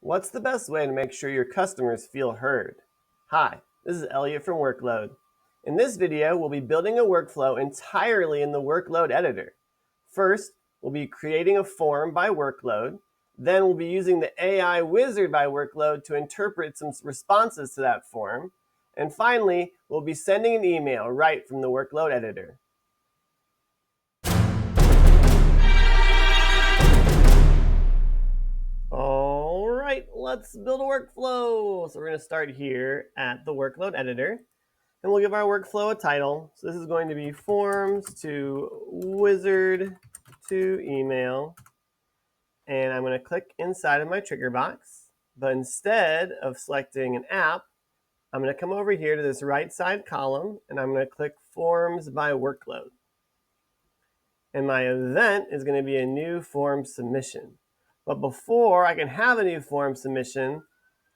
What's the best way to make sure your customers feel heard? Hi, this is Elliot from Workload. In this video, we'll be building a workflow entirely in the Workload editor. First, we'll be creating a form by Workload. Then we'll be using the AI Wizard by Workload to interpret some responses to that form. And finally, we'll be sending an email right from the Workload editor. All right, let's build a workflow. So we're going to start here at the Workload editor, and we'll give our workflow a title. So this is going to be Forms to Wizard to Email, and I'm going to click inside of my trigger box. But instead of selecting an app, I'm going to come over here to this right side column, and I'm going to click Forms by Workload. And my event is going to be a new form submission. But before I can have a new form submission,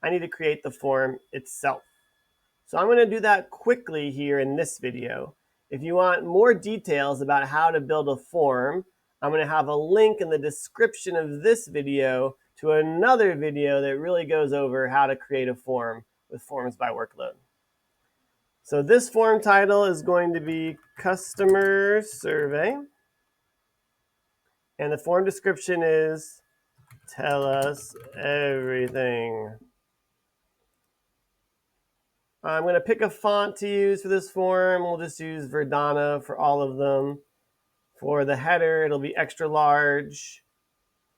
I need to create the form itself. So I'm going to do that quickly here in this video. If you want more details about how to build a form, I'm going to have a link in the description of this video to another video that really goes over how to create a form with Forms by Workload. So this form title is going to be Customer Survey. And the form description is tell us everything. I'm going to pick a font to use for this form. We'll just use Verdana for all of them. For the header, it'll be extra large.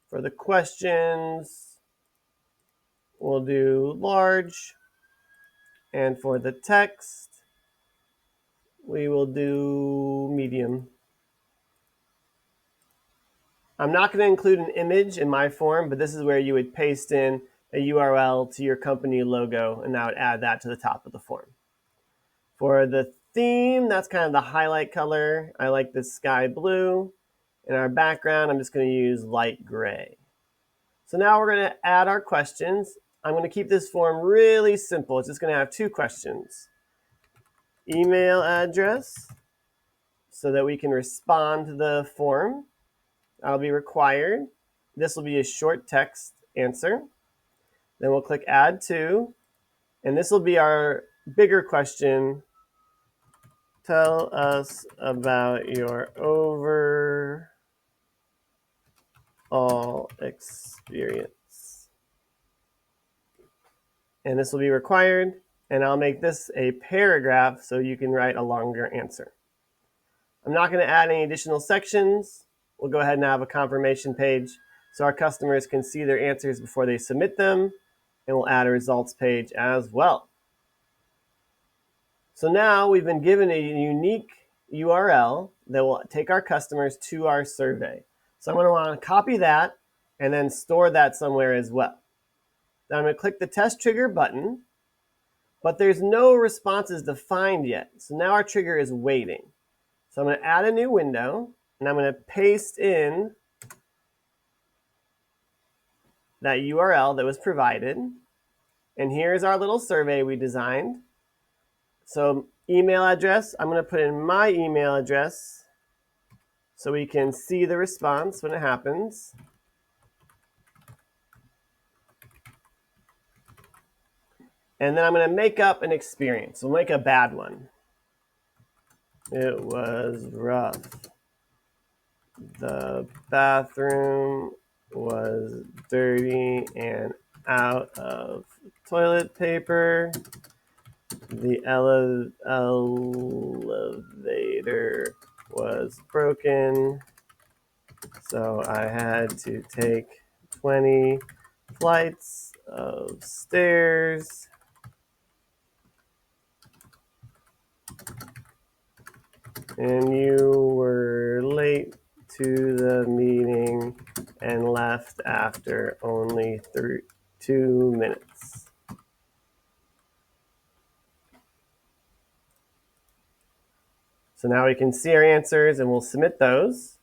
For the questions, we'll do large. And for the text, we will do medium. I'm not going to include an image in my form, but this is where you would paste in a URL to your company logo, and I would add that to the top of the form. For the theme, that's kind of the highlight color. I like this sky blue. In our background, I'm just going to use light gray. So now we're going to add our questions. I'm going to keep this form really simple. It's just going to have two questions. Email address, so that we can respond to the form. That'll be required. This will be a short text answer. Then we'll click Add To, and this will be our bigger question. Tell us about your overall experience. And this will be required, and I'll make this a paragraph so you can write a longer answer. I'm not going to add any additional sections. We'll go ahead and have a confirmation page so our customers can see their answers before they submit them, and we'll add a results page as well. So now we've been given a unique URL that will take our customers to our survey. So I'm going to want to copy that and then store that somewhere as well. Then I'm going to click the test trigger button, but there's no responses defined yet. So now our trigger is waiting. So I'm going to add a new window, and I'm going to paste in that URL that was provided. And here's our little survey we designed. So email address, I'm going to put in my email address so we can see the response when it happens. And then I'm going to make up an experience. We'll make a bad one. It was rough. The bathroom was dirty and out of toilet paper. The elevator was broken, so I had to take 20 flights of stairs. And you were late to the meeting and left after only 2 minutes. So now we can see our answers and we'll submit those.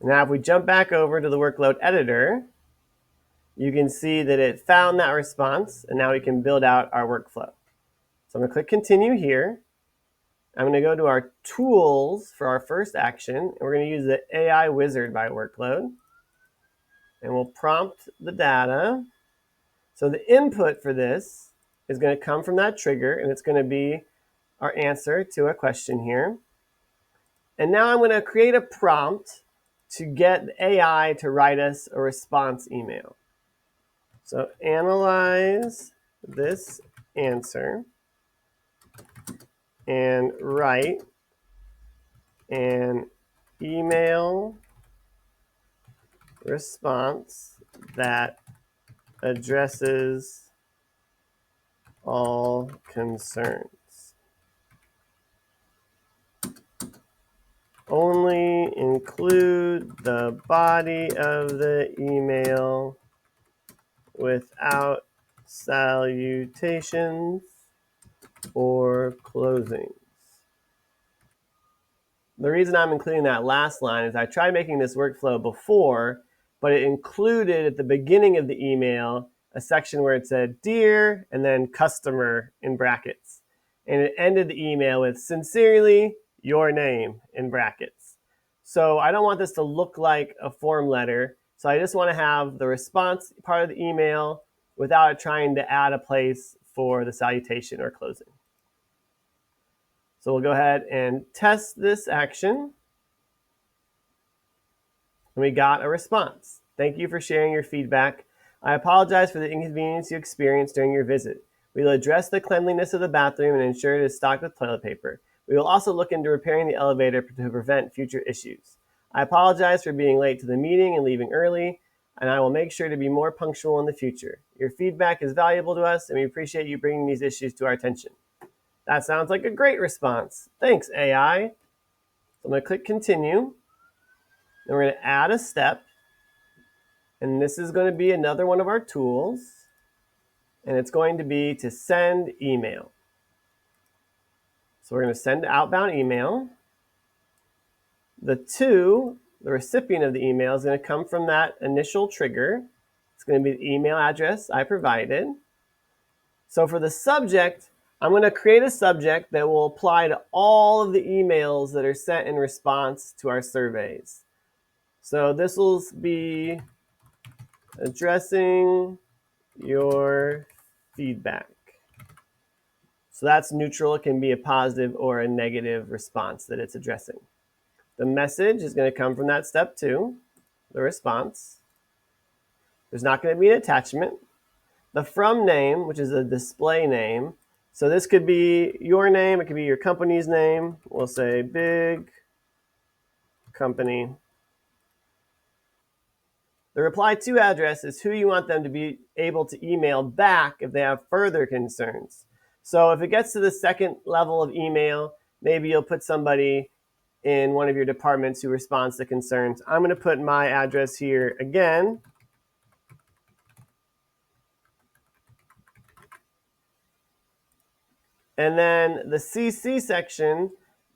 Now if we jump back over to the workload editor, you can see that it found that response, and now we can build out our workflow. So I'm going to click continue here. I'm going to go to our tools for our first action, and we're going to use the AI Wizard by Workload. And we'll prompt the data. So the input for this is going to come from that trigger, and it's going to be our answer to a question here. And now I'm going to create a prompt to get the AI to write us a response email. So analyze this answer and write an email response that addresses all concerns. Only include the body of the email without salutations or closings. The reason I'm including that last line is I tried making this workflow before, but it included at the beginning of the email a section where it said dear and then customer in brackets. And it ended the email with sincerely your name in brackets. So I don't want this to look like a form letter. So I just want to have the response part of the email without trying to add a place for the salutation or closing. So we'll go ahead and test this action. And we got a response. Thank you for sharing your feedback. I apologize for the inconvenience you experienced during your visit. We will address the cleanliness of the bathroom and ensure it is stocked with toilet paper. We will also look into repairing the elevator to prevent future issues. I apologize for being late to the meeting and leaving early, and I will make sure to be more punctual in the future. Your feedback is valuable to us, and we appreciate you bringing these issues to our attention. That sounds like a great response. Thanks, AI. So I'm going to click continue. Then we're going to add a step. And this is going to be another one of our tools. And it's going to be to send email. So we're going to send outbound email. The recipient of the email is going to come from that initial trigger. It's going to be the email address I provided. So for the subject, I'm going to create a subject that will apply to all of the emails that are sent in response to our surveys. So this will be addressing your feedback. So that's neutral. It can be a positive or a negative response that it's addressing. The message is going to come from that step 2, the response. There's not going to be an attachment. The from name, which is a display name. So this could be your name. It could be your company's name. We'll say big company. The reply to address is who you want them to be able to email back if they have further concerns. So if it gets to the second level of email, maybe you'll put somebody in one of your departments who responds to concerns. I'm going to put my address here again. And then the CC section,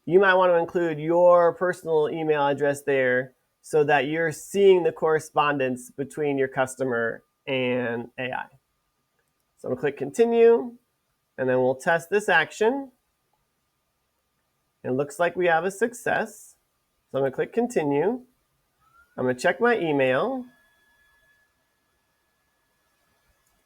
you might want to include your personal email address there so that you're seeing the correspondence between your customer and AI. So I'm going to click continue, and then we'll test this action. It looks like we have a success. So I'm going to click continue. I'm going to check my email.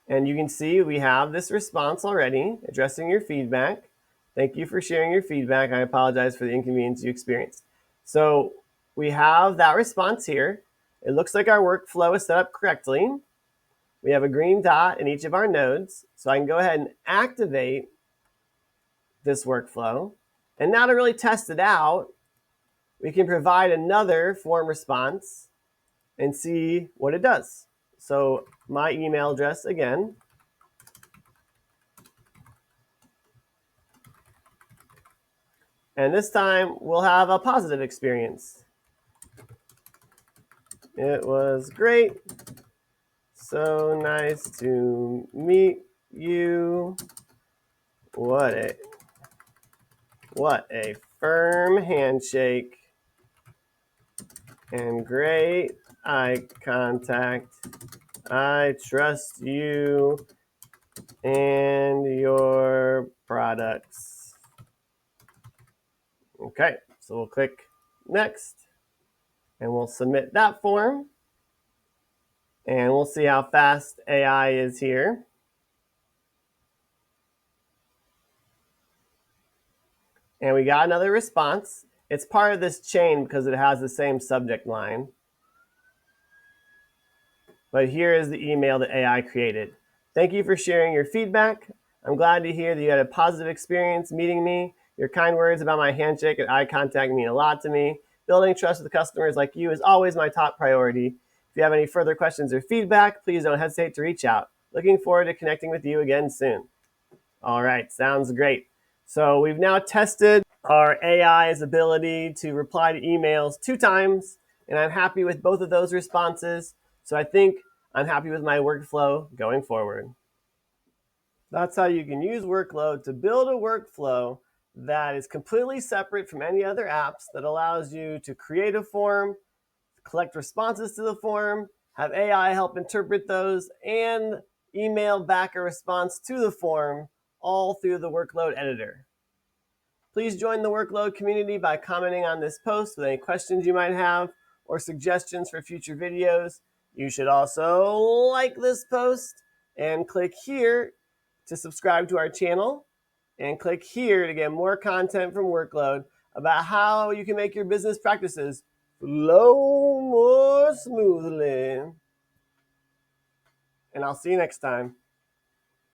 And you can see we have this response already, addressing your feedback. Thank you for sharing your feedback. I apologize for the inconvenience you experienced. So we have that response here. It looks like our workflow is set up correctly. We have a green dot in each of our nodes. So I can go ahead and activate this workflow. And now to really test it out, we can provide another form response and see what it does. So my email address again. And this time we'll have a positive experience. It was great. So nice to meet you. What a firm handshake and great eye contact. I trust you and your products. Okay, so we'll click next and we'll submit that form and we'll see how fast AI is here. And we got another response. It's part of this chain because it has the same subject line. But here is the email that AI created. Thank you for sharing your feedback. I'm glad to hear that you had a positive experience meeting me. Your kind words about my handshake and eye contact mean a lot to me. Building trust with customers like you is always my top priority. If you have any further questions or feedback, please don't hesitate to reach out. Looking forward to connecting with you again soon. All right, sounds great. So we've now tested our AI's ability to reply to emails 2 times, and I'm happy with both of those responses. So I think I'm happy with my workflow going forward. That's how you can use Workload to build a workflow that is completely separate from any other apps, that allows you to create a form, collect responses to the form, have AI help interpret those, and email back a response to the form, all through the Workload editor. Please join the Workload community by commenting on this post with any questions you might have or suggestions for future videos. You should also like this post and click here to subscribe to our channel, and click here to get more content from Workload about how you can make your business practices flow more smoothly. And I'll see you next time.